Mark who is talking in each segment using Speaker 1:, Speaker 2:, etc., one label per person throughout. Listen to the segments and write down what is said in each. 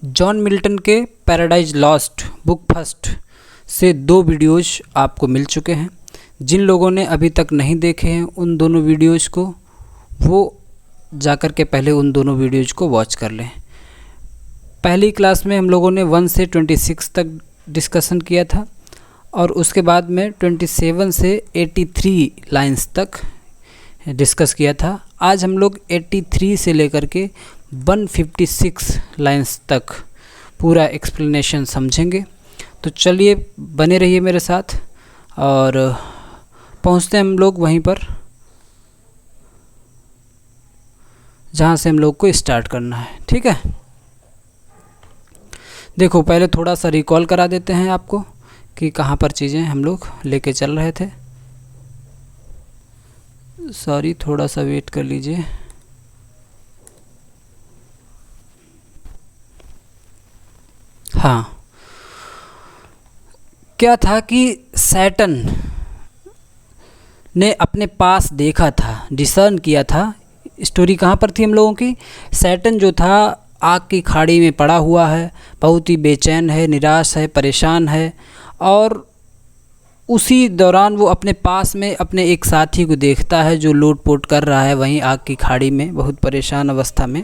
Speaker 1: John Milton के paradise lost book first से 2 videos आपको मिल चुके हैं। जिन लोगों ने अभी तक नहीं देखे हैं उन दोनों वीडियोज़ को वो जाकर के पहले उन दोनों वीडियोज़ को वॉच कर लें। पहली क्लास में हम लोगों ने 1 से 26 तक डिस्कशन किया था और उसके बाद में 27 से 83 लाइंस तक डिस्कस किया था। आज हम लोग 83 से लेकर के 156 लाइंस तक पूरा एक्सप्लेनेशन समझेंगे। तो चलिए बने रहिए मेरे साथ और पहुंचते हैं हम लोग वहीं पर जहां से हम लोग को स्टार्ट करना है। ठीक है, देखो पहले थोड़ा सा रिकॉल करा देते हैं आपको कि कहां पर चीज़ें हम लोग लेके चल रहे थे। सॉरी, थोड़ा सा वेट कर लीजिए। हाँ, क्या था कि सैटर्न ने अपने पास देखा था, डिसर्न किया था। स्टोरी कहाँ पर थी हम लोगों की? सैटर्न जो था आग की खाड़ी में पड़ा हुआ है, बहुत ही बेचैन है, निराश है, परेशान है और उसी दौरान वो अपने पास में अपने एक साथी को देखता है जो लूट-पोट कर रहा है वहीं आग की खाड़ी में, बहुत परेशान अवस्था में।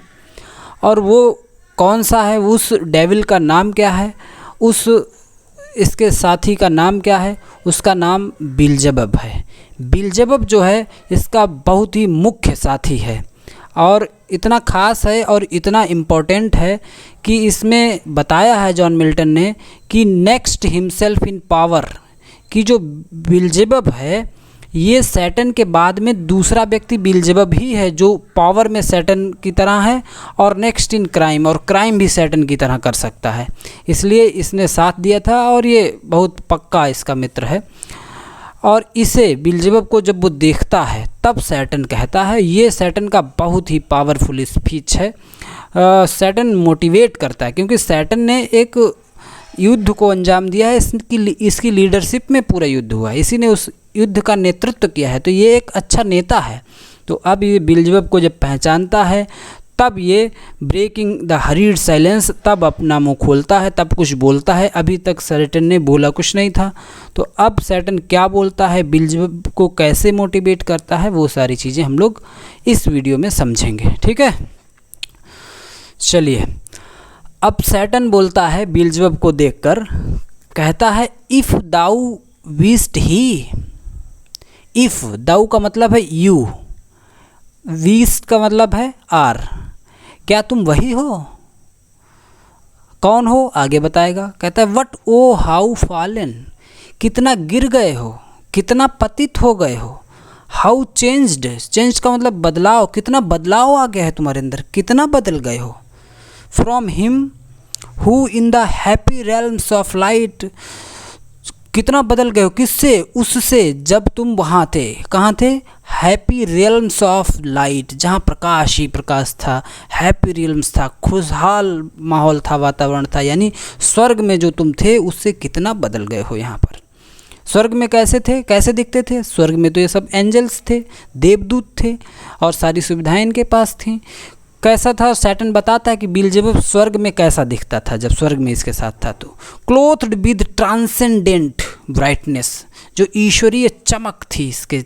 Speaker 1: और वो कौन सा है, उस डेविल का नाम क्या है, उस इसके साथी का नाम क्या है? उसका नाम बिलजबब है। बिलजबब जो है इसका बहुत ही मुख्य साथी है और इतना ख़ास है और इतना इम्पोर्टेंट है कि इसमें बताया है जॉन मिल्टन ने कि नेक्स्ट हिमसेल्फ इन पावर, कि जो बिलजबब है ये सैटर्न के बाद में दूसरा व्यक्ति बिलजबब ही है जो पावर में सैटर्न की तरह है और नेक्स्ट इन क्राइम, और क्राइम भी सैटर्न की तरह कर सकता है। इसलिए इसने साथ दिया था और ये बहुत पक्का इसका मित्र है। और इसे बिलजबब को जब वो देखता है तब सैटर्न कहता है, ये सैटर्न का बहुत ही पावरफुल स्पीच है। सैटर्न मोटिवेट करता है क्योंकि सैटर्न ने एक युद्ध को अंजाम दिया है, इसकी लीडरशिप में पूरा युद्ध हुआ है, इसी ने उस युद्ध का नेतृत्व किया है, तो ये एक अच्छा नेता है। तो अब ये बिलजबब को जब पहचानता है तब ये ब्रेकिंग द हरीड साइलेंस, तब अपना मुंह खोलता है, तब कुछ बोलता है। अभी तक सैटर्न ने बोला कुछ नहीं था, तो अब सैटर्न क्या बोलता है, बिलजबब को कैसे मोटिवेट करता है, वो सारी चीज़ें हम लोग इस वीडियो में समझेंगे। ठीक है, चलिए अब सैटर्न बोलता है बिलजबब को देखकर, कहता है if Dau Bisht he, if दाऊ का मतलब है यू, विस्ट का मतलब है आर, क्या तुम वही हो? कौन हो? आगे बताएगा। कहता है वट ओ हाउ फॉलन, कितना गिर गए हो, कितना पतित हो गए हो। हाउ चेंज्ड, चेंज का मतलब बदलाव, कितना बदलाव आ गया है तुम्हारे अंदर, कितना बदल गए हो। From him who in the happy realms of light, कितना बदल गए हो, किससे? उससे जब तुम वहाँ थे। कहाँ थे? हैप्पी रियल्म्स ऑफ लाइट, जहाँ प्रकाश ही प्रकाश था, हैप्पी रियल्म्स था, खुशहाल माहौल था, वातावरण था, यानी स्वर्ग में जो तुम थे उससे कितना बदल गए हो यहाँ पर। स्वर्ग में कैसे थे, कैसे दिखते थे? स्वर्ग में तो ये सब एंजल्स थे, देवदूत थे और सारी सुविधाएं इनके पास थीं। कैसा था? सैटर्न बताता है कि बिलजबब स्वर्ग में कैसा दिखता था जब स्वर्ग में इसके साथ था। तो क्लोथ्ड विद ट्रांसेंडेंट ब्राइटनेस, जो ईश्वरीय चमक थी इसके,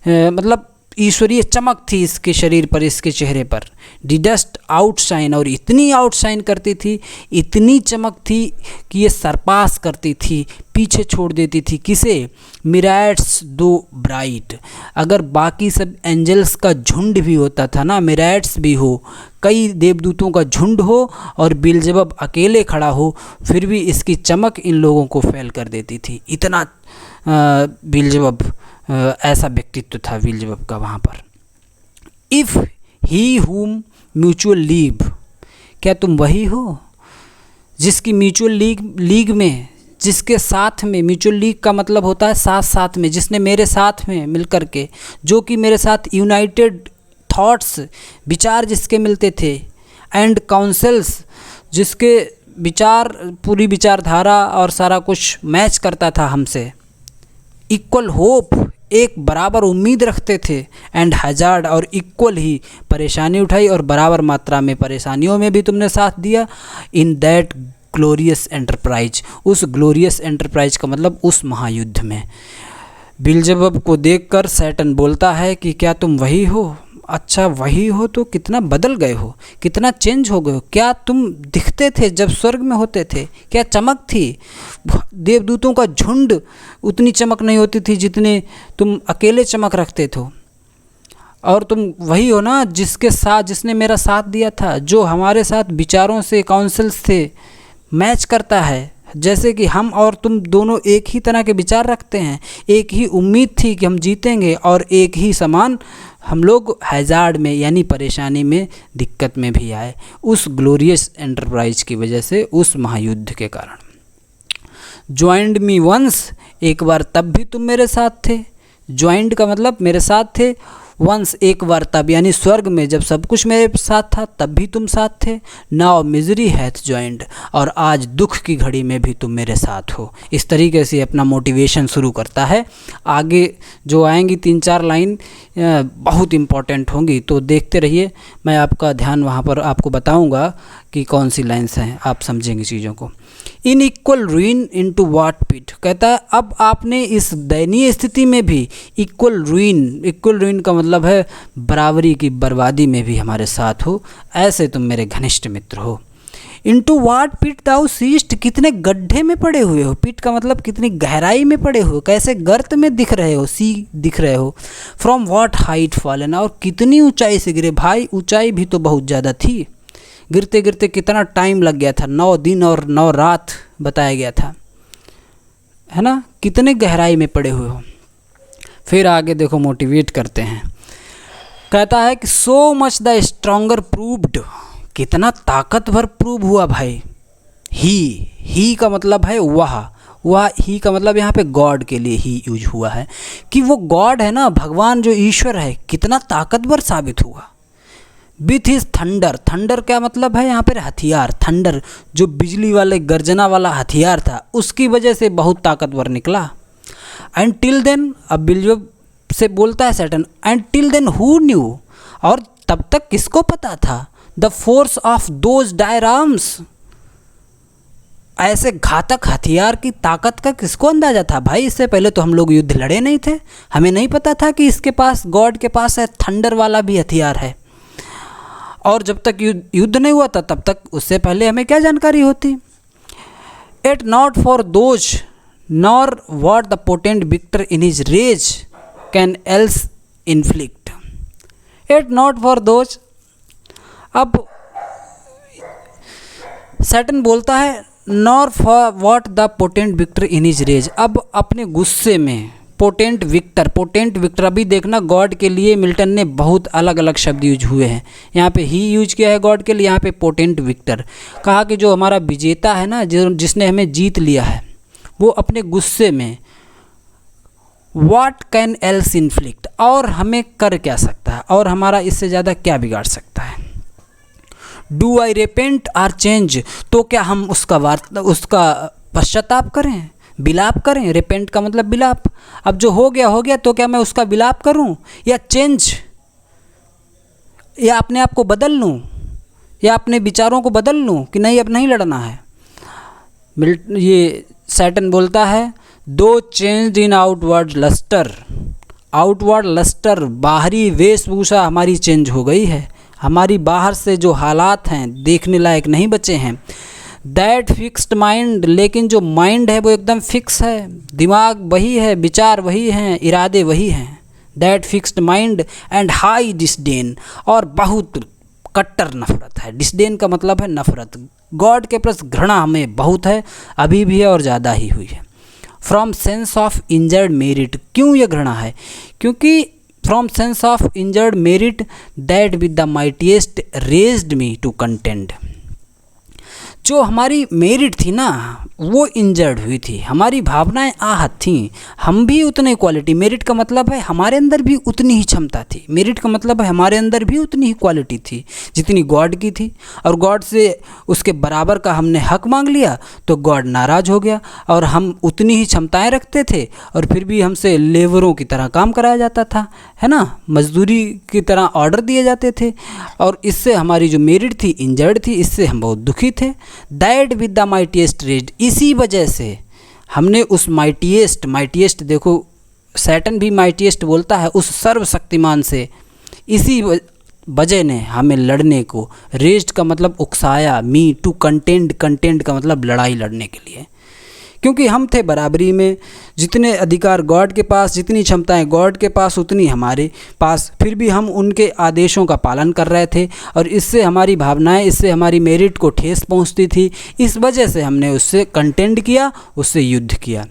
Speaker 1: मतलब ईश्वरीय चमक थी इसके शरीर पर, इसके चेहरे पर। डिडस्ट आउटशाइन, और इतनी आउटशाइन करती थी, इतनी चमक थी कि ये सरपास करती थी, पीछे छोड़ देती थी किसे? मिराइट्स दो ब्राइट। अगर बाकी सब एंजल्स का झुंड भी होता था ना, मिराइट्स भी हो, कई देवदूतों का झुंड हो और बिलजबब अकेले खड़ा हो, फिर भी इसकी चमक इन लोगों को फैल कर देती थी। इतना बिलजबब ऐसा व्यक्तित्व था बिलजबब का वहाँ पर। इफ़ ही हुम म्यूचुअल लीव, क्या तुम वही हो जिसकी म्यूचुअल लीग में, जिसके साथ में, म्यूचुअल लीग का मतलब होता है साथ साथ में, जिसने मेरे साथ में मिलकर के, जो कि मेरे साथ यूनाइटेड थॉट्स, विचार जिसके मिलते थे, एंड काउंसल्स, जिसके विचार, पूरी विचारधारा और सारा कुछ मैच करता था हमसे। इक्वल होप, एक बराबर उम्मीद रखते थे, एंड हजार्ड और इक्वल ही परेशानी उठाई, और बराबर मात्रा में परेशानियों में भी तुमने साथ दिया। इन दैट ग्लोरियस एंटरप्राइज, उस ग्लोरियस एंटरप्राइज का मतलब उस महायुद्ध में। बिलजेबब को देखकर सैटर्न बोलता है कि क्या तुम वही हो? अच्छा वही हो तो कितना बदल गए हो, कितना चेंज हो गए हो। क्या तुम दिखते थे जब स्वर्ग में होते थे? क्या चमक थी? देवदूतों का झुंड उतनी चमक नहीं होती थी जितने तुम अकेले चमक रखते थे। और तुम वही हो ना जिसने मेरा साथ दिया था, जो हमारे साथ विचारों से, काउंसिल्स से मैच करता है। जैसे कि हम और तुम दोनों एक ही तरह के विचार रखते हैं, एक ही उम्मीद थी कि हम जीतेंगे, और एक ही समान हम लोग हैजार्ड में यानी परेशानी में, दिक्कत में भी आए उस ग्लोरियस एंटरप्राइज की वजह से, उस महायुद्ध के कारण। ज्वाइंड मी वंस, एक बार तब भी तुम मेरे साथ थे। ज्वाइंड का मतलब मेरे साथ थे, वंस एक बार तब, यानी स्वर्ग में जब सब कुछ मेरे साथ था तब भी तुम साथ थे। नाउ मिजरी हैथ ज्वाइंड, और आज दुख की घड़ी में भी तुम मेरे साथ हो। इस तरीके से अपना मोटिवेशन शुरू करता है। आगे जो आएंगी 3-4 लाइन बहुत इम्पॉर्टेंट होंगी, तो देखते रहिए। मैं आपका ध्यान वहाँ पर आपको बताऊँगा कि कौन सी लाइन्स हैं, आप समझेंगे चीज़ों को। In equal ruin into what pit, कहता है अब आपने इस दयनीय स्थिति में भी इक्वल रुइन का मतलब है बराबरी की बर्बादी में भी हमारे साथ हो, ऐसे तुम मेरे घनिष्ठ मित्र हो। इनटू वाट पिट दाउ सीस्ट, कितने गड्ढे में पड़े हुए हो। पिट का मतलब कितनी गहराई में पड़े हो, कैसे गर्त में दिख रहे हो, सी दिख रहे हो। फ्रॉम व्हाट हाइट फॉलन, और कितनी ऊंचाई से गिरे। भाई ऊंचाई भी तो बहुत ज़्यादा थी, गिरते गिरते कितना टाइम लग गया था, 9 दिन और 9 रात बताया गया था, है ना। कितने गहराई में पड़े हुए हो। फिर आगे देखो मोटिवेट करते हैं। कहता है कि so much the stronger proved, कितना ताकतवर प्रूव हुआ भाई। ही का मतलब है वह ही का मतलब यहाँ पे गॉड के लिए ही यूज हुआ है, कि वो गॉड है ना, भगवान जो ईश्वर है, कितना ताकतवर साबित हुआ। विथ हिज थंडर क्या मतलब है यहाँ पर हथियार। थंडर जो बिजली वाले गर्जना वाला हथियार था, उसकी वजह से बहुत ताकतवर निकला। एंड टिल देन, अब बिलजेबब से बोलता है Satan, and till then who knew, और तब तक किसको पता था, the force of those dire arms, ऐसे घातक हथियार की ताकत का किसको अंदाजा था भाई। इससे पहले तो हम लोग युद्ध लड़े नहीं थे, हमें नहीं पता था कि इसके पास, गॉड के पास है, थंडर वाला भी हथियार है। और जब तक युद्ध नहीं हुआ था तब तक उससे पहले हमें क्या जानकारी होती। It not for those nor what the potent victor in his rage can else inflict. It not for those, अब सैटर्न बोलता है nor for what the potent victor in his rage, अब अपने गुस्से में पोटेंट विक्टर, अभी देखना God के लिए मिल्टन ने बहुत अलग अलग शब्द यूज हुए हैं। यहाँ पे ही यूज किया है गॉड के लिए, यहाँ पे पोटेंट विक्टर कहा कि जो हमारा विजेता है ना, जिसने हमें जीत लिया है, वो अपने गुस्से में व्हाट कैन एल्स इन्फ्लिक्ट, और हमें कर क्या सकता है, और हमारा इससे ज़्यादा क्या बिगाड़ सकता है। Do I repent or change, तो क्या हम उसका पश्चाताप करें, विलाप करें। रिपेंट का मतलब विलाप। अब जो हो गया तो क्या मैं उसका विलाप करूं, या चेंज, या अपने आप को बदल लूं, या अपने विचारों को बदल लूं कि नहीं अब नहीं लड़ना है। ये सैटर्न बोलता है दो चेंज इन आउटवर्ड लस्टर, बाहरी वेशभूषा हमारी चेंज हो गई है, हमारी बाहर से जो हालात हैं देखने लायक नहीं बचे हैं। दैट फिक्स्ड माइंड, लेकिन जो माइंड है वो एकदम फिक्स है, दिमाग वही है, विचार वही हैं, इरादे वही हैं। That fixed mind and high disdain, और बहुत कट्टर नफरत है। डिसडेन का मतलब है नफरत। गॉड के प्रति घृणा हमें बहुत है, अभी भी है और ज़्यादा ही हुई है। From sense of injured merit, क्यों ये घृणा है, क्योंकि from sense of injured merit that with the mightiest raised me to contend, जो हमारी मेरिट थी ना, वो इंजर्ड हुई थी, हमारी भावनाएं आहत थीं, हम भी उतने क्वालिटी, मेरिट का मतलब है हमारे अंदर भी उतनी ही क्षमता थी, मेरिट का मतलब है हमारे अंदर भी उतनी ही क्वालिटी थी जितनी गॉड की थी, और गॉड से उसके बराबर का हमने हक मांग लिया तो गॉड नाराज़ हो गया, और हम उतनी ही क्षमताएं रखते थे और फिर भी हमसे लेबरों की तरह काम कराया जाता था, है ना, मजदूरी की तरह ऑर्डर दिए जाते थे, और इससे हमारी जो मेरिट थी इंजर्ड थी, इससे हम बहुत दुखी थे। That with the mightiest rage, इसी वजह से हमने उस माइटीएस्ट देखो सैटर्न भी माइटीएस्ट बोलता है उस सर्वशक्तिमान से, इसी वजह ने हमें लड़ने को, रेज्ड का मतलब उकसाया, मी टू कंटेंड का मतलब लड़ाई लड़ने के लिए, क्योंकि हम थे बराबरी में, जितने अधिकार गॉड के पास, जितनी क्षमताएं गॉड के पास उतनी हमारे पास, फिर भी हम उनके आदेशों का पालन कर रहे थे, और इससे हमारी भावनाएं, इससे हमारी मेरिट को ठेस पहुंचती थी, इस वजह से हमने उससे कंटेंड किया, उससे युद्ध किया।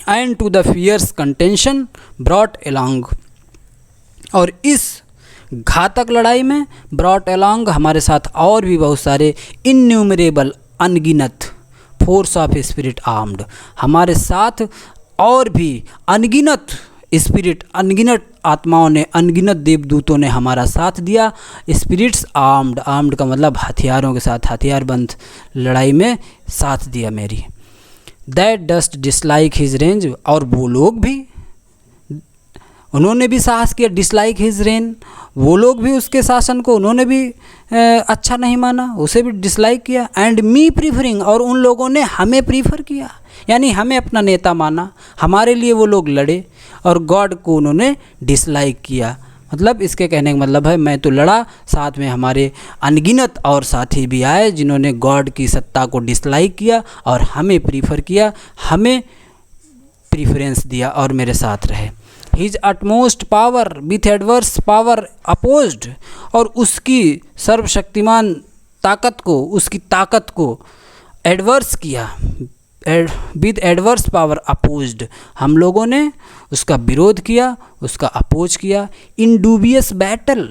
Speaker 1: And to the fierce contention brought along, और इस घातक लड़ाई में ब्रॉट एलॉन्ग हमारे साथ और भी बहुत सारे इन्यूमरेबल, अनगिनत फोर्स ऑफ स्पिरिट आर्म्ड, हमारे साथ और भी अनगिनत स्पिरिट, अनगिनत आत्माओं ने, अनगिनत देवदूतों ने हमारा साथ दिया। स्पिरिट्स आर्म्ड का मतलब हथियारों के साथ, हथियारबंद लड़ाई में साथ दिया मेरी। That dust dislike his range, और वो लोग भी, उन्होंने भी साहस किया, डिसलाइक हिज रेन, वो लोग भी उसके शासन को उन्होंने भी अच्छा नहीं माना, उसे भी डिसलाइक किया। एंड मी प्रीफरिंग, और उन लोगों ने हमें प्रीफर किया, यानी हमें अपना नेता माना, हमारे लिए वो लोग लड़े, और गॉड को उन्होंने डिसलाइक किया। मतलब इसके कहने का मतलब है मैं तो लड़ा, साथ में हमारे अनगिनत और साथी भी आए जिन्होंने गॉड की सत्ता को डिसलाइक किया और हमें प्रीफर किया, हमें प्रीफरेंस दिया और मेरे साथ रहे। His utmost power with adverse power opposed, और उसकी सर्वशक्तिमान ताकत को, उसकी ताकत को एडवर्स किया, विद एडवर्स पावर अपोज्ड, हम लोगों ने उसका विरोध किया, उसका अपोज किया। इन डूबियस बैटल,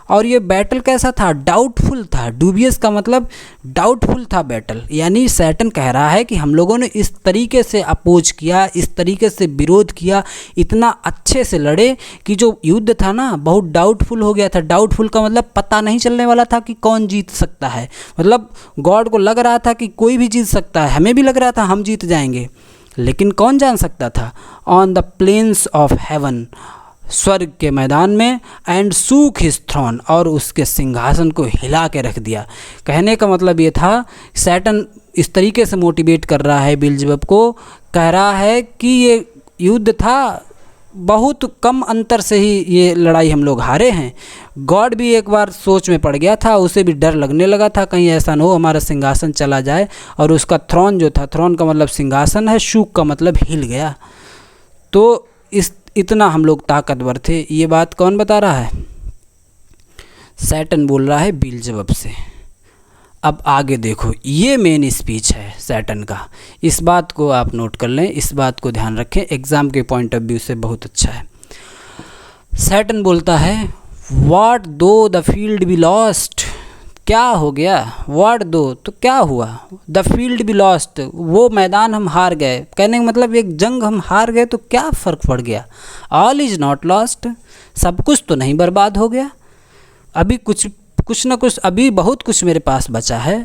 Speaker 1: और ये बैटल कैसा था, डाउटफुल था। डूबियस का मतलब डाउटफुल था बैटल, यानी सैटर्न कह रहा है कि हम लोगों ने इस तरीके से अपोज किया, इस तरीके से विरोध किया, इतना अच्छे से लड़े कि जो युद्ध था ना बहुत डाउटफुल हो गया था। डाउटफुल का मतलब पता नहीं चलने वाला था कि कौन जीत सकता है, मतलब गॉड को लग रहा था कि कोई भी जीत सकता है, हमें भी लग रहा था हम जीत जाएंगे, लेकिन कौन जान सकता था। On the plains of heaven, स्वर्ग के मैदान में, एंड सूक हिज थ्रोन, और उसके सिंहासन को हिला के रख दिया। कहने का मतलब ये था, सैटर्न इस तरीके से मोटिवेट कर रहा है बेल्जेबब को, कह रहा है कि ये युद्ध था, बहुत कम अंतर से ही ये लड़ाई हम लोग हारे हैं। गॉड भी एक बार सोच में पड़ गया था, उसे भी डर लगने लगा था कहीं ऐसा न हो हमारा सिंहासन चला जाए, और उसका थ्रोन जो था, थ्रोन का मतलब सिंहासन है, शूक का मतलब हिल गया। तो इतना हम लोग ताकतवर थे। ये बात कौन बता रहा है, सैटर्न बोल रहा है बेल्जेबब से। अब आगे देखो, ये मेन स्पीच है सैटर्न का, इस बात को आप नोट कर लें, इस बात को ध्यान रखें, एग्ज़ाम के पॉइंट ऑफ व्यू से बहुत अच्छा है। सैटर्न बोलता है, व्हाट दो द फील्ड बी लॉस्ट, क्या हो गया, व्हाट दो तो क्या हुआ, द फील्ड बी लॉस्ट, वो मैदान हम हार गए, कहने का मतलब एक जंग हम हार गए तो क्या फ़र्क पड़ गया। ऑल इज़ नॉट लॉस्ट, सब कुछ तो नहीं बर्बाद हो गया, अभी कुछ ना कुछ, अभी बहुत कुछ मेरे पास बचा है।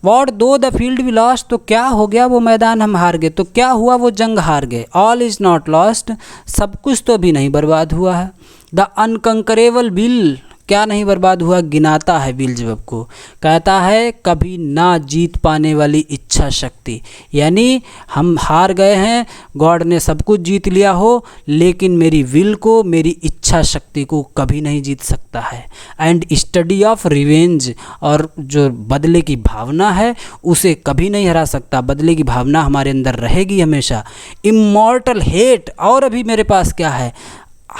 Speaker 1: व्हाट दो द फील्ड बी लॉस्ट, तो क्या हो गया, वो मैदान हम हार गए तो क्या हुआ, वो जंग हार गए। ऑल इज़ नॉट लॉस्ट, सब कुछ तो अभी नहीं बर्बाद हुआ है। द अनकंकरेबल विल, क्या नहीं बर्बाद हुआ, गिनाता है बेल्जेबब को, कहता है कभी ना जीत पाने वाली इच्छा शक्ति, यानी हम हार गए हैं, गॉड ने सब कुछ जीत लिया हो, लेकिन मेरी विल को, मेरी इच्छा शक्ति को कभी नहीं जीत सकता है। एंड स्टडी ऑफ रिवेंज, और जो बदले की भावना है उसे कभी नहीं हरा सकता, बदले की भावना हमारे अंदर रहेगी हमेशा। इमॉर्टल हेट, और अभी मेरे पास क्या है,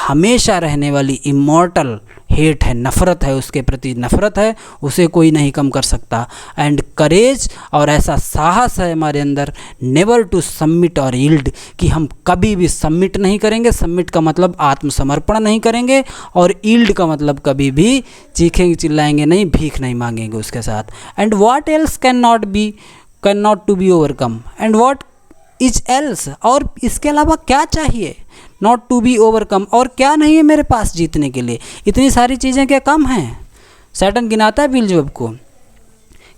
Speaker 1: हमेशा रहने वाली इमॉर्टल हेट है, नफ़रत है, उसके प्रति नफ़रत है, उसे कोई नहीं कम कर सकता। एंड करेज, और ऐसा साहस है हमारे अंदर, नेवर टू सबमिट और यील्ड, कि हम कभी भी सबमिट नहीं करेंगे, सबमिट का मतलब आत्मसमर्पण नहीं करेंगे, और यील्ड का मतलब कभी भी चीखेंगे चिल्लाएंगे नहीं, भीख नहीं मांगेंगे उसके साथ। And what else can not be, can not to be overcome and what is else, और इसके अलावा क्या चाहिए, नॉट टू बी ओवरकम, और क्या नहीं है मेरे पास जीतने के लिए, इतनी सारी चीज़ें क्या कम हैं। सैटर्न गिनाता है बिल्जेबब को,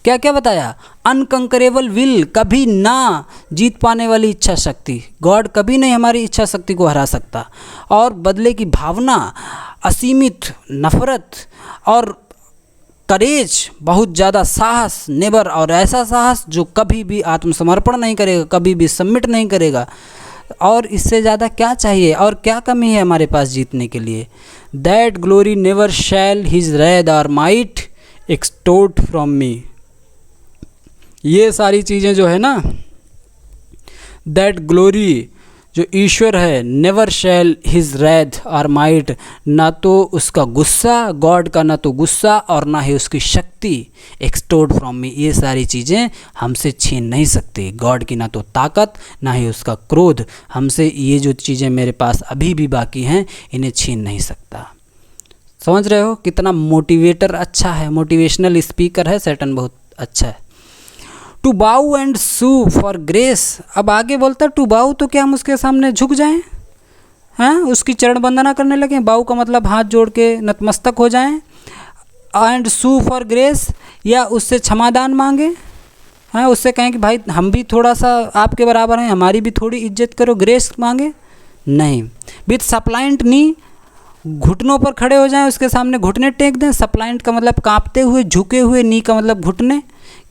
Speaker 1: क्या क्या बताया, अनकंकरेबल विल, कभी ना जीत पाने वाली इच्छा शक्ति, गॉड कभी नहीं हमारी इच्छा शक्ति को हरा सकता, और बदले की भावना, असीमित नफरत, और करेज, बहुत ज़्यादा साहस, नेबर, और ऐसा साहस जो कभी भी आत्मसमर्पण नहीं करेगा, कभी भी सबमिट नहीं करेगा, और इससे ज़्यादा क्या चाहिए, और क्या कमी है हमारे पास जीतने के लिए। That glory never shall his wrath or might extort from me, ये सारी चीज़ें जो है ना, दैट ग्लोरी जो ईश्वर है, never shall his wrath or might, ना तो उसका गुस्सा, गॉड का ना तो गुस्सा और ना ही उसकी शक्ति, एक्सटोर्ड फ्रॉम मी, ये सारी चीज़ें हमसे छीन नहीं सकती। गॉड की ना तो ताकत ना ही उसका क्रोध हमसे, ये जो चीज़ें मेरे पास अभी भी बाकी हैं इन्हें छीन नहीं सकता। समझ रहे हो कितना मोटिवेटर अच्छा है, मोटिवेशनल स्पीकर है सैटर्न, बहुत अच्छा है। टू बाउ एंड सू फॉर ग्रेस, अब आगे बोलता है टू बाउ, तो क्या हम उसके सामने झुक जाएं, हैं, उसकी चरण वंदना करने लगें, बाउ का मतलब हाथ जोड़ के नतमस्तक हो जाएं, एंड सू फॉर ग्रेस, या उससे क्षमादान मांगे, हैं, उससे कहें कि भाई हम भी थोड़ा सा आपके बराबर हैं, हमारी भी थोड़ी इज्जत करो, ग्रेस मांगे नहीं। विथ सप्लाइंट नी, घुटनों पर खड़े हो जाएं, उसके सामने घुटने टेक दें। सप्लाइंट का मतलब कांपते हुए, झुके हुए, नी का मतलब घुटने,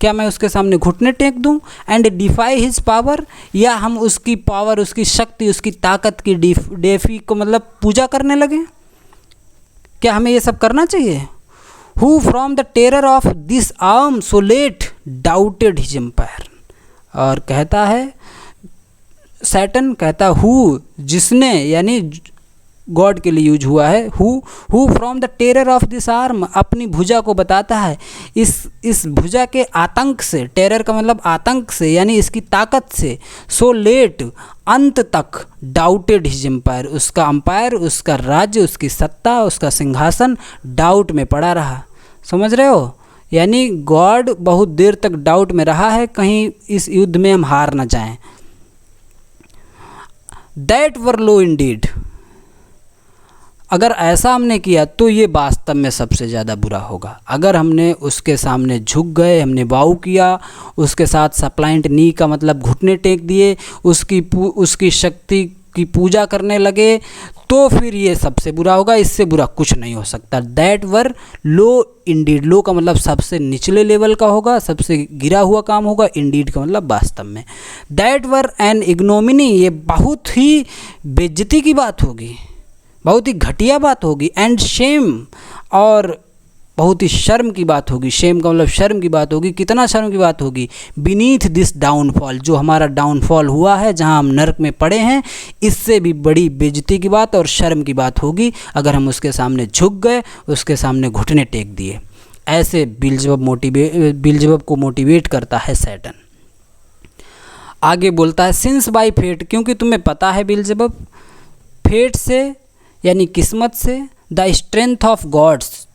Speaker 1: क्या मैं उसके सामने घुटने टेक दूं। एंड डिफाई हिज पावर, या हम उसकी पावर, उसकी शक्ति, उसकी ताकत की डेफी को मतलब पूजा करने लगे, क्या हमें ये सब करना चाहिए। Who from the terror of this arm so late doubted his empire, और कहता है सैटर्न, कहता हु जिसने, यानी गॉड के लिए यूज हुआ है, who from the terror of this arm, अपनी भुजा को बताता है, इस भुजा के आतंक से, टेरर का मतलब आतंक से, यानी इसकी ताकत से, सो लेट, अंत तक, डाउटेड हिज एम्पायर, उसका अंपायर, उसका राज्य, उसकी सत्ता, उसका सिंहासन डाउट में पड़ा रहा। समझ रहे हो, यानी गॉड बहुत देर तक डाउट में रहा है, कहीं इस युद्ध में हम हार ना जाएं। दैट वर लो इंडीड, अगर ऐसा हमने किया तो ये वास्तव में सबसे ज़्यादा बुरा होगा। अगर हमने उसके सामने झुक गए, हमने बाऊ किया, उसके साथ सप्लाइंट नी का मतलब घुटने टेक दिए, उसकी शक्ति की पूजा करने लगे, तो फिर ये सबसे बुरा होगा, इससे बुरा कुछ नहीं हो सकता। दैट वर लो इंडीड, लो का मतलब सबसे निचले लेवल का होगा, सबसे गिरा हुआ काम होगा, इंडीड का मतलब वास्तव में। दैट वर एन इग्नोमिनी, ये बहुत ही बेइज्जती की बात होगी, बहुत ही घटिया बात होगी। एंड शेम, और बहुत ही शर्म की बात होगी, शेम का मतलब शर्म की बात होगी। कितना शर्म की बात होगी, बीनीथ दिस डाउनफॉल, जो हमारा डाउनफॉल हुआ है, जहां हम नर्क में पड़े हैं, इससे भी बड़ी बेइज्जती की बात और शर्म की बात होगी अगर हम उसके सामने झुक गए, उसके सामने घुटने टेक दिए। ऐसे बिल्जेबब को मोटिवेट करता है सैटर्न। आगे बोलता है सिंस बाय फेट, क्योंकि तुम्हें पता है बिल्जेबब, फेट से यानी किस्मत से, द स्ट्रेंथ ऑफ गॉड्स,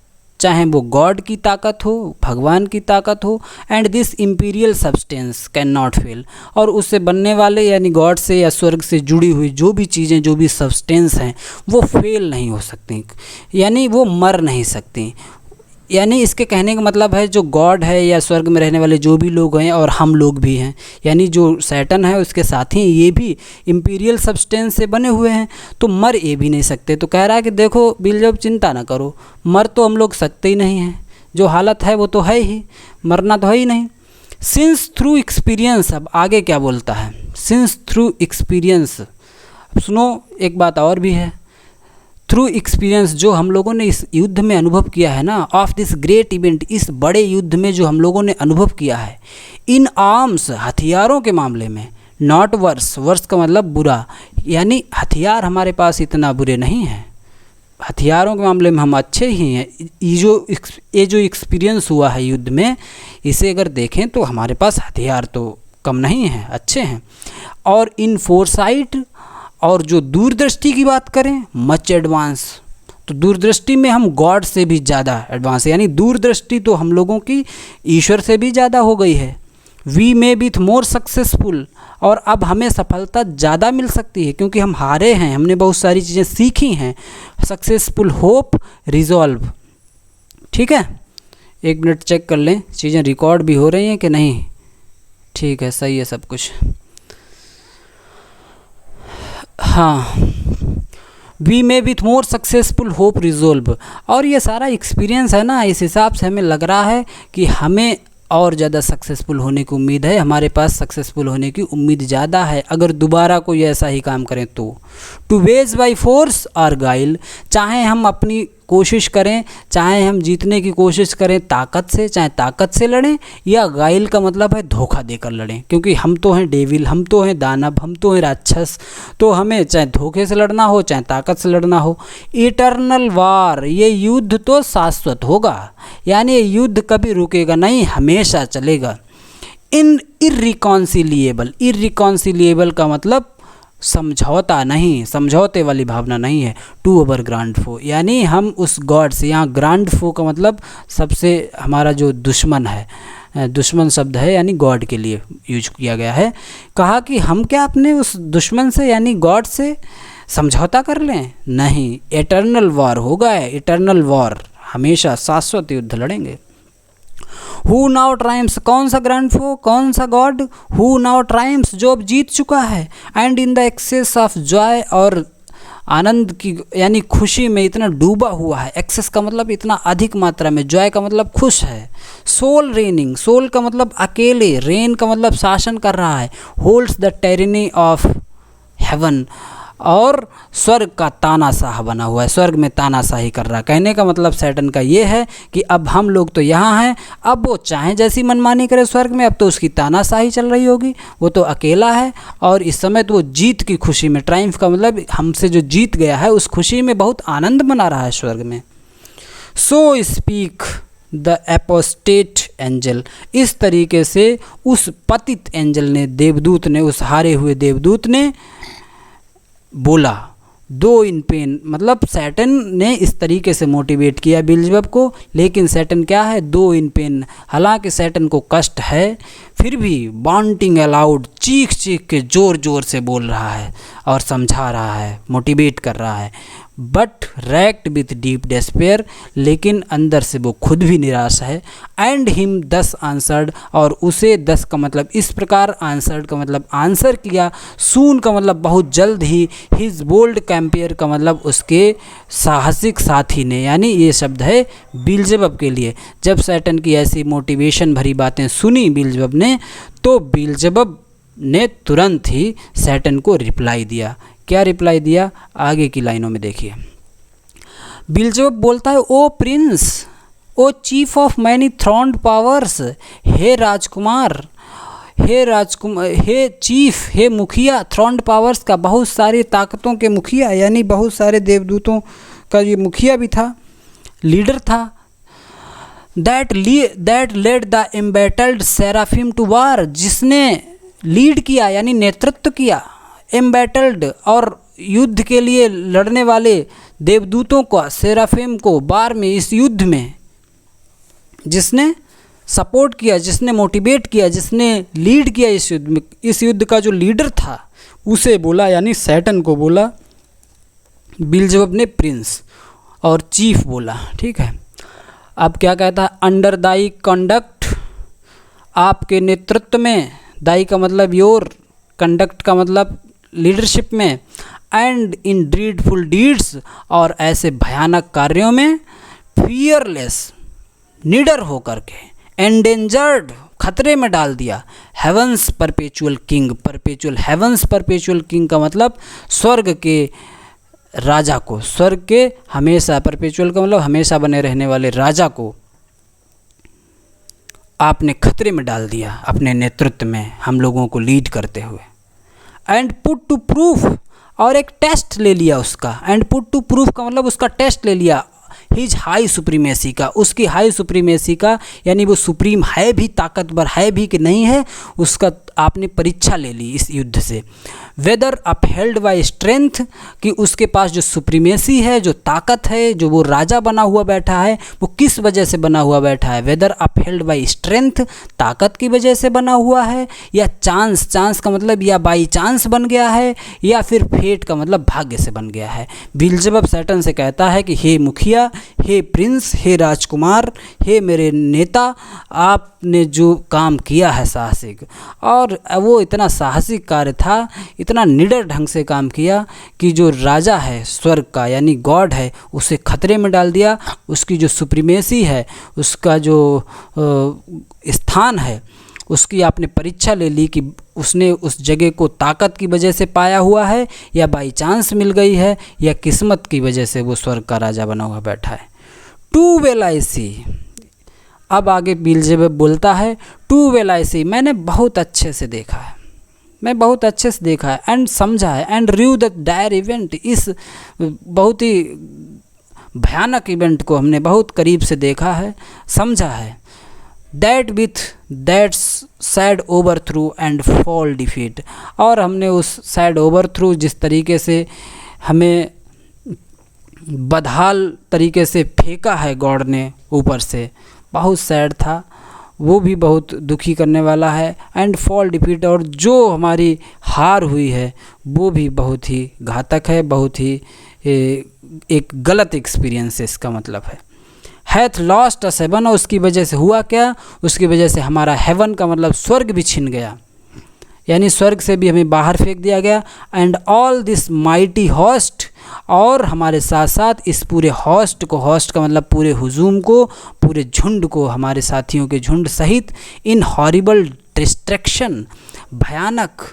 Speaker 1: चाहे वो गॉड की ताकत हो, भगवान की ताकत हो, and this imperial substance can not fail, और उससे बनने वाले यानी गॉड से या स्वर्ग से जुड़ी हुई जो भी चीज़ें, जो भी सब्सटेंस हैं, वो फेल नहीं हो सकती, यानी वो मर नहीं सकती। यानी इसके कहने का मतलब है जो गॉड है या स्वर्ग में रहने वाले जो भी लोग हैं और हम लोग भी हैं, यानी जो सैटर्न है उसके साथ ही ये भी इम्पीरियल सब्सटेंस से बने हुए हैं, तो मर ये भी नहीं सकते। तो कह रहा है कि देखो बिल्जेबब चिंता ना करो, मर तो हम लोग सकते ही नहीं हैं, जो हालत है वो तो है ही, मरना तो है ही नहीं। सिंस थ्रू एक्सपीरियंस, अब आगे क्या बोलता है, सिंस थ्रू एक्सपीरियंस, सुनो एक बात और भी है, थ्रू एक्सपीरियंस, जो हम लोगों ने इस युद्ध में अनुभव किया है ना, ऑफ दिस ग्रेट इवेंट, इस बड़े युद्ध में जो हम लोगों ने अनुभव किया है, इन आर्म्स, हथियारों के मामले में, नॉट वर्स, वर्स का मतलब बुरा, यानी हथियार हमारे पास इतना बुरे नहीं हैं, हथियारों के मामले में हम अच्छे ही हैं। ये जो एक्सपीरियंस हुआ है युद्ध में, इसे अगर देखें तो हमारे पास हथियार तो कम नहीं हैं, अच्छे हैं। और इन फोरसाइट, और जो दूरदृष्टि की बात करें, मच एडवांस, तो दूरदृष्टि में हम गॉड से भी ज़्यादा एडवांस है, यानी दूरदृष्टि तो हम लोगों की ईश्वर से भी ज़्यादा हो गई है। We may be more successful, और अब हमें सफलता ज़्यादा मिल सकती है क्योंकि हम हारे हैं, हमने बहुत सारी चीज़ें सीखी हैं। Successful, hope, resolve. ठीक है, 1 मिनट चेक कर लें चीज़ें रिकॉर्ड भी हो रही हैं कि नहीं। ठीक है, सही है सब कुछ। हाँ, we may with more successful hope resolve. और ये सारा एक्सपीरियंस है ना, इस हिसाब से हमें लग रहा है कि हमें और ज़्यादा सक्सेसफुल होने की उम्मीद है, हमारे पास सक्सेसफुल होने की उम्मीद ज़्यादा है अगर दोबारा कोई ऐसा ही काम करें तो। टू वेज बाई फोर्स और गाइल, चाहे हम अपनी कोशिश करें, चाहे हम जीतने की कोशिश करें ताकत से, चाहे ताकत से लड़ें, या गाइल का मतलब है धोखा देकर लड़ें, क्योंकि हम तो हैं डेविल, हम तो हैं दानव, हम तो हैं राक्षस, तो हमें चाहे धोखे से लड़ना हो चाहे ताकत से लड़ना हो। इटर्नल वार, ये युद्ध तो शाश्वत होगा, यानी ये युद्ध कभी रुकेगा नहीं, हमेशा चलेगा। इररिकॉन्सिलिएबल, इररिकॉन्सिलिएबल का मतलब समझौता नहीं, समझौते वाली भावना नहीं है। टू अवर ग्रांड फो, यानी हम उस गॉड से, यहाँ ग्रांड फो का मतलब सबसे हमारा जो दुश्मन है, दुश्मन शब्द है यानी गॉड के लिए यूज किया गया है। कहा कि हम क्या अपने उस दुश्मन से यानी गॉड से समझौता कर लें? नहीं, एटर्नल वॉर होगा, इटर्नल वॉर, हमेशा शाश्वत युद्ध लड़ेंगे। हु नाउ ट्राइम्स, कौन सा ग्रैंड फो, कौन सा गॉड? हु नाउ ट्राइम्स, जो अब जीत चुका है। And in the excess of joy, और आनंद की यानी खुशी में इतना डूबा हुआ है। एक्सेस का मतलब इतना अधिक मात्रा में, जॉय का मतलब खुश है। सोल रेनिंग, सोल का मतलब अकेले, रेन का मतलब शासन कर रहा है। होल्ड्स द टेरिनी ऑफ हेवन, और स्वर्ग का तानाशाह बना हुआ है, स्वर्ग में तानाशाही कर रहा है। कहने का मतलब सैटर्न का ये है कि अब हम लोग तो यहाँ हैं, अब वो चाहे जैसी मनमानी करे स्वर्ग में, अब तो उसकी तानाशाही चल रही होगी, वो तो अकेला है। और इस समय तो वो जीत की खुशी में, ट्राइम्फ का मतलब हमसे जो जीत गया है उस खुशी में बहुत आनंद मना रहा है स्वर्ग में। So speak the apostate angel, इस तरीके से उस पतित एंजल ने, देवदूत ने, उस हारे हुए देवदूत ने बोला। दो इन पेन, मतलब सैटर्न ने इस तरीके से मोटिवेट किया बिल्जेबब को, लेकिन सैटर्न क्या है? दो इन पेन, हालांकि सैटर्न को कष्ट है फिर भी वांटिंग अलाउड, चीख चीख के जोर जोर से बोल रहा है और समझा रहा है, मोटिवेट कर रहा है। But raked with deep despair, लेकिन अंदर से वो खुद भी निराश है। एंड हिम 10 आंसर्ड, और उसे 10 का मतलब इस प्रकार, आंसर्ड का मतलब आंसर किया, सून का मतलब बहुत जल्द ही, हिज बोल्ड कैंपियर का मतलब उसके साहसिक साथी ने, यानी ये शब्द है बिल्जेबब के लिए। जब सैटर्न की ऐसी मोटिवेशन भरी बातें सुनी बिल्जेबब ने, तो बिल्जेबब ने तुरंत ही सैटर्न को रिप्लाई दिया। क्या रिप्लाई दिया? आगे की लाइनों में देखिए। बिल्जेबब बोलता है, O prince, O chief of many throned powers, हे राजकुमार, हे चीफ, हे मुखिया, थ्रॉन्ड पावर्स का बहुत सारी ताकतों के मुखिया, यानी बहुत सारे देवदूतों का ये मुखिया भी था, लीडर था। That led the embattled seraphim to war, जिसने लीड किया यानी नेतृत्व किया, एम्बैटल्ड और युद्ध के लिए लड़ने वाले देवदूतों को, सेराफिम को वार में, इस युद्ध में जिसने सपोर्ट किया, जिसने मोटिवेट किया, जिसने लीड किया इस युद्ध में, इस युद्ध का जो लीडर था उसे बोला, यानी सैटर्न को बोला बिल्जेबब ने प्रिंस, और चीफ बोला। ठीक है, अब क्या कहता है? अंडर दाई कंडक्ट, आपके नेतृत्व में, दाई का मतलब योर, कंडक्ट का मतलब लीडरशिप में, एंड इन ड्रीडफुल डीड्स, और ऐसे भयानक कार्यों में, फियरलेस, निडर होकर के, एंडेंजर्ड, खतरे में डाल दिया, heaven's perpetual king, perpetual, heaven's perpetual king का मतलब स्वर्ग के राजा को, स्वर्ग के हमेशा, परपेचुअल का मतलब हमेशा बने रहने वाले राजा को आपने खतरे में डाल दिया अपने नेतृत्व में, हम लोगों को लीड करते हुए। एंड पुट टू प्रूफ, और एक टेस्ट ले लिया उसका, एंड पुट टू प्रूफ का मतलब उसका टेस्ट ले लिया, हिज हाई सुप्रीमेसी का, उसकी हाई सुप्रीमेसी का, यानी वो सुप्रीम है भी, ताकतवर है भी कि नहीं है, उसका आपने परीक्षा ले ली इस युद्ध से। वेदर अपहेल्ड बाय स्ट्रेंथ, कि उसके पास जो सुप्रीमेसी है, जो ताकत है, जो वो राजा बना हुआ बैठा है, वो किस वजह से बना हुआ बैठा है। वेदर अपहेल्ड बाय स्ट्रेंथ, ताकत की वजह से बना हुआ है, या चांस, चांस का मतलब या बाई चांस बन गया है, या फिर फेट का मतलब भाग्य से बन गया है। बिल्जेबब सैटर्न से कहता है कि हे मुखिया, हे प्रिंस, हे राजकुमार, हे मेरे नेता, आपने जो काम किया है साहसिक, और वो इतना साहसिक कार्य था, इतना निडर ढंग से काम किया कि जो राजा है स्वर्ग का, यानी गॉड है, उसे खतरे में डाल दिया। उसकी जो सुप्रीमेसी है, उसका जो स्थान है, उसकी आपने परीक्षा ले ली कि उसने उस जगह को ताकत की वजह से पाया हुआ है, या बाई चांस मिल गई है, या किस्मत की वजह से वो स्वर्ग का राजा बना हुआ बैठा है। टू वेल आई सी, अब आगे बिल्जेबब बोलता है, टू वेल आई सी, मैंने बहुत अच्छे से देखा है, मैं बहुत अच्छे से देखा है, एंड समझा है, and review the dire event, इस बहुत ही भयानक इवेंट को हमने बहुत करीब से देखा है, समझा है। That with that sad over through and fall defeat, और हमने उस सैड ओवर थ्रू, जिस तरीके से हमें बदहाल तरीके से फेंका है गॉड ने ऊपर से, बहुत सैड था, वो भी बहुत दुखी करने वाला है। एंड फॉल डिफीट, और जो हमारी हार हुई है वो भी बहुत ही घातक है, बहुत ही एक गलत एक्सपीरियंस है, इसका मतलब है। हैथ लॉस्ट अस हेवन, और उसकी वजह से हुआ क्या, उसकी वजह से हमारा हेवन का मतलब स्वर्ग भी छिन गया, यानी स्वर्ग से भी हमें बाहर फेंक दिया गया। And all this mighty host, और हमारे साथ साथ इस पूरे हॉस्ट को, हॉस्ट का मतलब पूरे हुजूम को, पूरे झुंड को, हमारे साथियों के झुंड सहित, इन हॉरिबल डिस्ट्रैक्शन, भयानक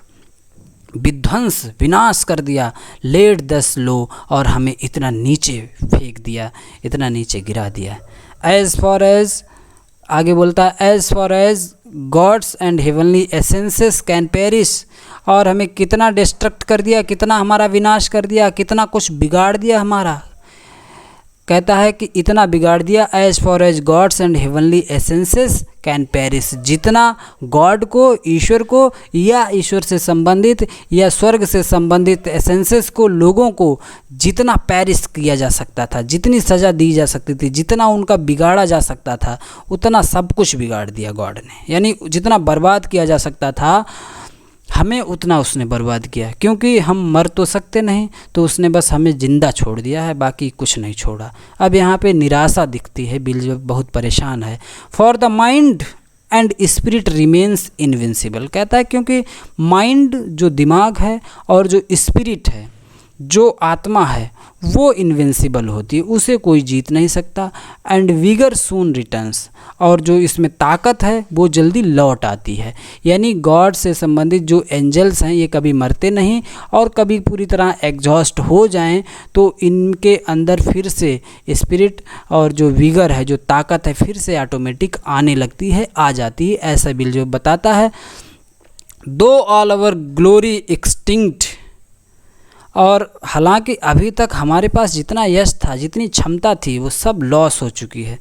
Speaker 1: विध्वंस, विनाश कर दिया। लेड दस लो, और हमें इतना नीचे फेंक दिया, इतना नीचे गिरा दिया। एज फॉर एज, आगे बोलता है, as far as gods and heavenly essences can perish, और हमें कितना डिस्ट्रक्ट कर दिया, कितना हमारा विनाश कर दिया, कितना कुछ बिगाड़ दिया हमारा। कहता है कि इतना बिगाड़ दिया, as far as gods and heavenly essences can perish, जितना गॉड को, ईश्वर को, या ईश्वर से संबंधित या स्वर्ग से संबंधित एसेंसेस को, लोगों को जितना पेरिश किया जा सकता था, जितनी सज़ा दी जा सकती थी, जितना उनका बिगाड़ा जा सकता था, उतना सब कुछ बिगाड़ दिया गॉड ने। यानी जितना बर्बाद किया जा सकता था हमें, उतना उसने बर्बाद किया, क्योंकि हम मर तो सकते नहीं, तो उसने बस हमें ज़िंदा छोड़ दिया है, बाकी कुछ नहीं छोड़ा। अब यहाँ पे निराशा दिखती है, बिल्जेबब बहुत परेशान है। For the mind and spirit remains invincible, कहता है क्योंकि माइंड जो दिमाग है और जो स्पिरिट है, जो आत्मा है, वो इनविंसिबल होती है, उसे कोई जीत नहीं सकता। एंड विगर सून रिटर्न्स, और जो इसमें ताकत है वो जल्दी लौट आती है। यानी गॉड से संबंधित जो एंजल्स हैं ये कभी मरते नहीं, और कभी पूरी तरह एग्जॉस्ट हो जाएं तो इनके अंदर फिर से स्पिरिट और जो विगर है, जो ताकत है, फिर से ऑटोमेटिक आने लगती है, आ जाती है, ऐसा बिल्जेबब बताता है। दो ऑल आवर ग्लोरी एक्सटिंक्ट, और हालांकि अभी तक हमारे पास जितना यश था, जितनी क्षमता थी, वो सब लॉस हो चुकी है,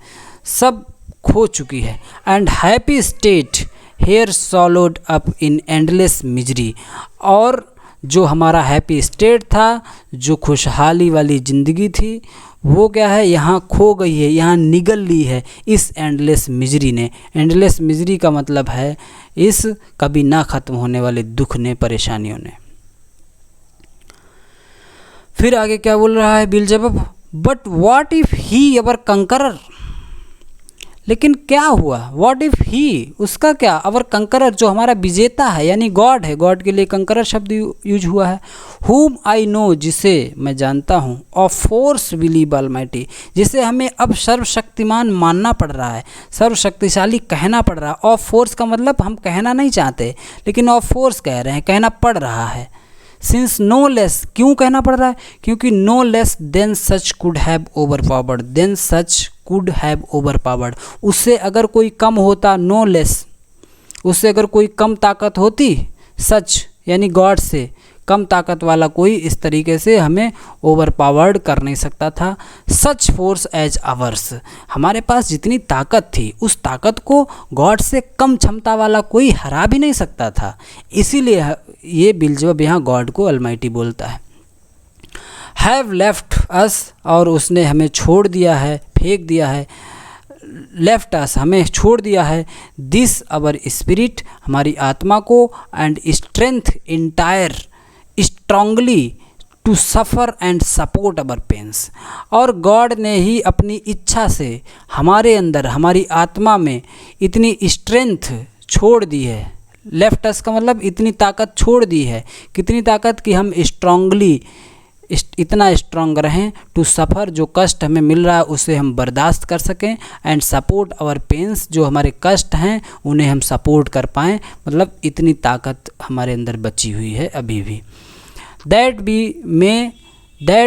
Speaker 1: सब खो चुकी है। And happy state here swallowed up in endless misery, और जो हमारा हैप्पी स्टेट था, जो खुशहाली वाली ज़िंदगी थी, वो क्या है, यहाँ खो गई है, यहाँ निगल ली है इस एंडलेस मिजरी ने। एंडलेस मिजरी का मतलब है इस कभी ना ख़त्म होने वाले दुख ने, परेशानियों ने। फिर आगे क्या बोल रहा है बिल्जेबब, बट व्हाट इफ ही अवर कंकरर, लेकिन क्या हुआ, व्हाट इफ ही, उसका क्या, अवर कंकरर, जो हमारा विजेता है, यानी गॉड है, गॉड के लिए कंकरर शब्द यूज हुआ है। हुम आई नो, जिसे मैं जानता हूँ, ऑफ फोर्स बिलीव ऑलमाइटी, जिसे हमें अब सर्वशक्तिमान मानना पड़ रहा है, सर्वशक्तिशाली कहना पड़ रहा है। ऑफ फोर्स का मतलब हम कहना नहीं चाहते, लेकिन ऑफ फोर्स कह रहे हैं, कहना पड़ रहा है। सिंस नो लेस, क्यों कहना पड़ रहा है, क्योंकि no less than such could have overpowered, than such could have overpowered, उससे अगर कोई कम होता, नो लेस, उससे अगर कोई कम ताकत होती, सच यानी गॉड से कम ताकत वाला कोई इस तरीके से हमें ओवरपावर्ड कर नहीं सकता था। सच फोर्स एज आवर्स, हमारे पास जितनी ताकत थी उस ताकत को गॉड से कम क्षमता वाला कोई हरा भी नहीं सकता था। इसीलिए ये बिल्जेबब यहाँ गॉड को अलमाइटी बोलता है। हैव लेफ्ट अस, और उसने हमें छोड़ दिया है, फेंक दिया है। लेफ्ट अस, हमें छोड़ दिया है। दिस अवर स्पिरिट, हमारी आत्मा को। And strength entire strongly to suffer and support our pains, और गॉड ने ही अपनी इच्छा से हमारे अंदर, हमारी आत्मा में इतनी स्ट्रेंथ छोड़ दी है। लेफ्ट अस का मतलब इतनी ताकत छोड़ दी है। कितनी ताकत कि हम स्ट्रांगली, इतना स्ट्रांग रहें, टू सफ़र, जो कष्ट हमें मिल रहा है उसे हम बर्दाश्त कर सकें। एंड सपोर्ट आवर पेंस, जो हमारे कष्ट हैं उन्हें हम सपोर्ट कर पाएँ, मतलब इतनी ताकत हमारे अंदर बची हुई है अभी भी। That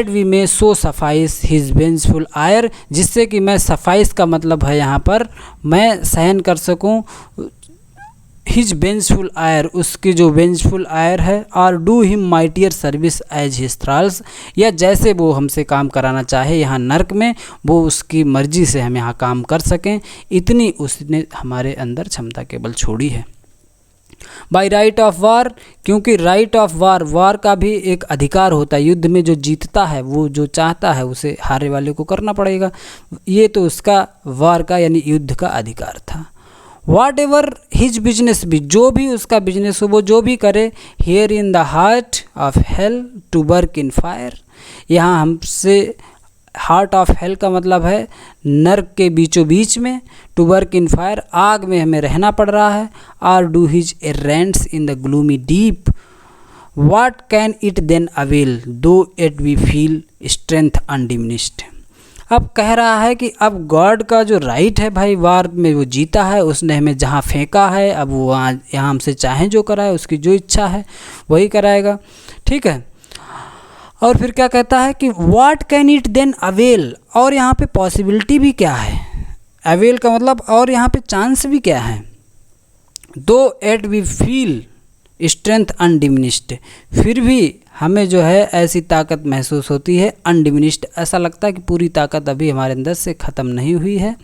Speaker 1: we may so suffice his vengeful ire, जिससे कि मैं सफाइस का मतलब है यहाँ पर मैं सहन कर सकूँ हिज वेंजफुल आयर, उसकी जो वेंजफुल आयर है। Or do him mightier service as his thralls, या जैसे वो हमसे काम कराना चाहे यहाँ नर्क में, वो उसकी मर्जी से हम यहाँ काम कर सकें, इतनी उसने हमारे अंदर क्षमता केवल छोड़ी है। बाई राइट ऑफ वार, क्योंकि राइट ऑफ वार, वार का भी एक अधिकार होता है। युद्ध में जो जीतता है वो जो चाहता है उसे हारे वाले को करना पड़ेगा। ये तो उसका वार का यानी युद्ध का अधिकार था। वाट एवर हिज बिजनेस भी, जो भी उसका बिजनेस हो, वो जो भी करे। Here in the heart of hell to work in fire, यहाँ हमसे हार्ट ऑफ हेल का मतलब है नर्क के बीचों बीच में। टू वर्क इन फायर, आग में हमें रहना पड़ रहा है। Or do his errands in the gloomy deep, what can it then avail though it we feel strength undiminished. अब कह रहा है कि अब गॉड का जो राइट है भाई, वार में वो जीता है, उसने हमें जहाँ फेंका है अब वो वहाँ यहाँ हमसे चाहे जो कराए, उसकी जो इच्छा है वही कराएगा, ठीक है। और फिर क्या कहता है कि what can it then avail, और यहाँ पे पॉसिबिलिटी भी क्या है। अवेल का मतलब और यहाँ पे चांस भी क्या है। Though yet we feel strength undiminished, फिर भी हमें जो है ऐसी ताकत महसूस होती है अनडिमिनिश्ड, ऐसा लगता है कि पूरी ताकत अभी हमारे अंदर से ख़त्म नहीं हुई है।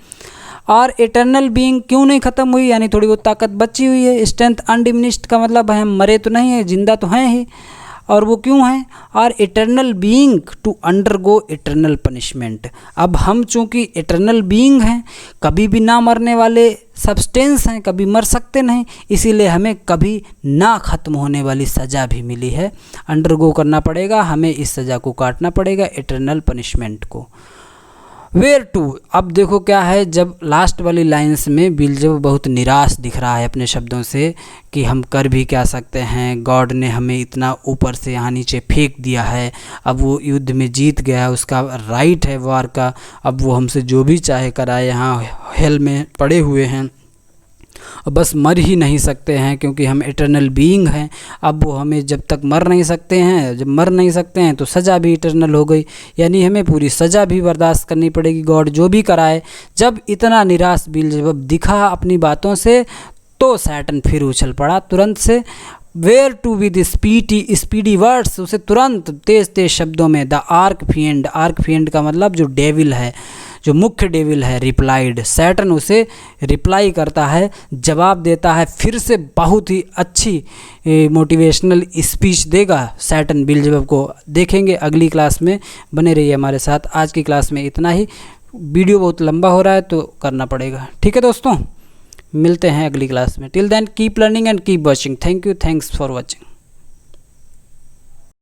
Speaker 1: और इटर्नल बीइंग, क्यों नहीं ख़त्म हुई, यानी थोड़ी बहुत ताकत बची हुई है। स्ट्रेंथ अनडिमिनिश्ड का मतलब है हम मरे तो नहीं हैं, जिंदा तो हैं ही, और वो क्यों हैं। और eternal being to undergo eternal punishment, अब हम चूँकि इटर्नल बीइंग हैं, कभी भी ना मरने वाले सब्सटेंस हैं, कभी मर सकते नहीं, इसीलिए हमें कभी ना ख़त्म होने वाली सज़ा भी मिली है। अंडरगो करना पड़ेगा, हमें इस सज़ा को काटना पड़ेगा, इटर्नल पनिशमेंट को। वेयर टू, अब देखो क्या है, जब लास्ट वाली लाइंस में बिल्जेबब बहुत निराश दिख रहा है अपने शब्दों से कि हम कर भी क्या सकते हैं, गॉड ने हमें इतना ऊपर से यहाँ नीचे फेंक दिया है, अब वो युद्ध में जीत गया है, उसका राइट है वार का, अब वो हमसे जो भी चाहे कराए, यहाँ हेल में पड़े हुए हैं, बस मर ही नहीं सकते हैं क्योंकि हम इटर्नल बीइंग हैं। अब वो हमें जब तक मर नहीं सकते हैं, जब मर नहीं सकते हैं तो सज़ा भी इटर्नल हो गई, यानी हमें पूरी सज़ा भी बर्दाश्त करनी पड़ेगी, गॉड जो भी कराए। जब इतना निराश बिल्जेबब दिखा अपनी बातों से, तो सैटन फिर उछल पड़ा तुरंत से। Whereto with speedy words, उसे तुरंत तेज़ तेज़ शब्दों में द आर्क फिएंड का मतलब जो डेविल है, जो मुख्य डेविल है, रिप्लाइड, सैटन उसे रिप्लाई करता है, जवाब देता है, फिर से बहुत ही अच्छी मोटिवेशनल स्पीच देगा सैटन बिल्जेबब को। देखेंगे अगली क्लास में, बने रहिए हमारे साथ। आज की क्लास में इतना ही, वीडियो बहुत लंबा हो रहा है तो करना पड़ेगा, ठीक है दोस्तों। मिलते हैं अगली क्लास में। Till then keep learning and keep watching. Thank you, thanks for watching.